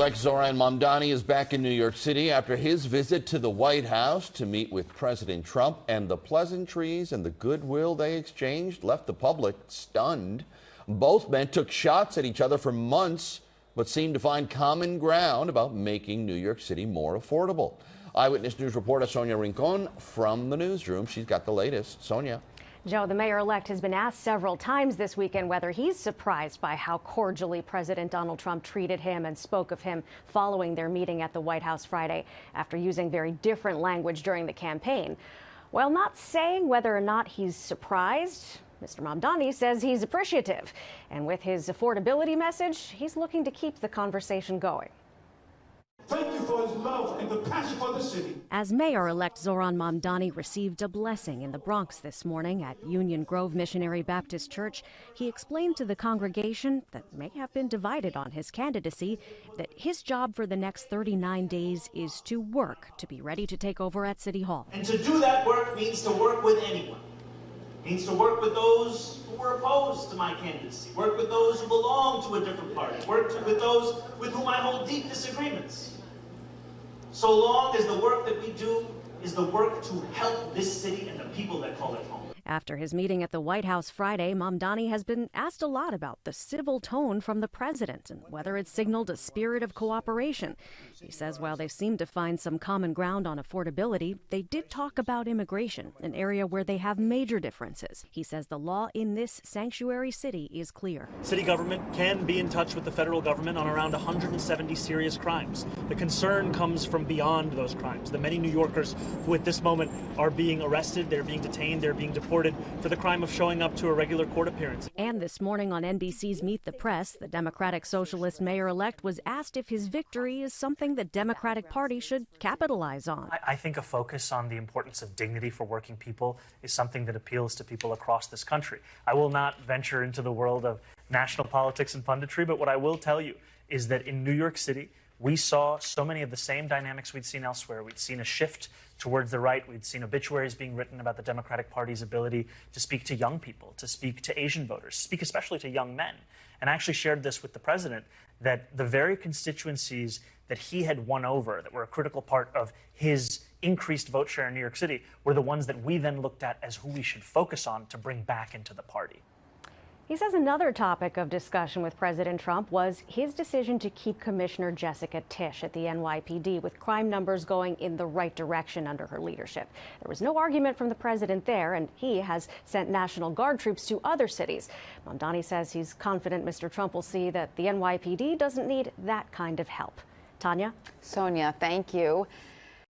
Zohran Mamdani is back in New York City after his visit to the White House to meet with President Trump, and the pleasantries and the goodwill they exchanged left the public stunned. Both men took shots at each other for months, but seemed to find common ground about making New York City more affordable. Eyewitness News reporter Sonia Rincon from the newsroom. She's got the latest. Sonia. Joe, the mayor-elect has been asked several times this weekend whether he's surprised by how cordially President Donald Trump treated him and spoke of him following their meeting at the White House Friday after using very different language during the campaign. While not saying whether or not he's surprised, Mr. Mamdani says he's appreciative. And with his affordability message, he's looking to keep the conversation going. Thank you for his love and the passion for the city. As mayor-elect Zohran Mamdani received a blessing in the Bronx this morning at Union Grove Missionary Baptist Church, he explained to the congregation that may have been divided on his candidacy that his job for the next 39 days is to work to be ready to take over at City Hall. And to do that work means to work with anyone. It means to work with those who were opposed to my candidacy, work with those who belong to a different party, work with those with whom I hold deep disagreements. So long as the work that we do is the work to help this city and the people that call it home. After his meeting at the White House Friday, Mamdani has been asked a lot about the civil tone from the president and whether it signaled a spirit of cooperation. He says while they seem to find some common ground on affordability, they did talk about immigration, an area where they have major differences. He says the law in this sanctuary city is clear. City government can be in touch with the federal government on around 170 serious crimes. The concern comes from beyond those crimes. The many New Yorkers who at this moment are being arrested, they're being detained, they're being deported for the crime of showing up to a regular court appearance. And this morning on NBC's Meet the Press, the Democratic Socialist mayor-elect was asked if his victory is something the Democratic Party should capitalize on. I think a focus on the importance of dignity for working people is something that appeals to people across this country. I will not venture into the world of national politics and punditry, but what I will tell you is that in New York City, we saw so many of the same dynamics we'd seen elsewhere. We'd seen a shift towards the right. We'd seen obituaries being written about the Democratic Party's ability to speak to young people, to speak to Asian voters, speak especially to young men. And I actually shared this with the president, that the very constituencies that he had won over, that were a critical part of his increased vote share in New York City, were the ones that we then looked at as who we should focus on to bring back into the party. He says another topic of discussion with President Trump was his decision to keep Commissioner Jessica Tisch at the NYPD, with crime numbers going in the right direction under her leadership. There was no argument from the president there, and he has sent National Guard troops to other cities. Mamdani says he's confident Mr. Trump will see that the NYPD doesn't need that kind of help. Tanya? Sonia, thank you.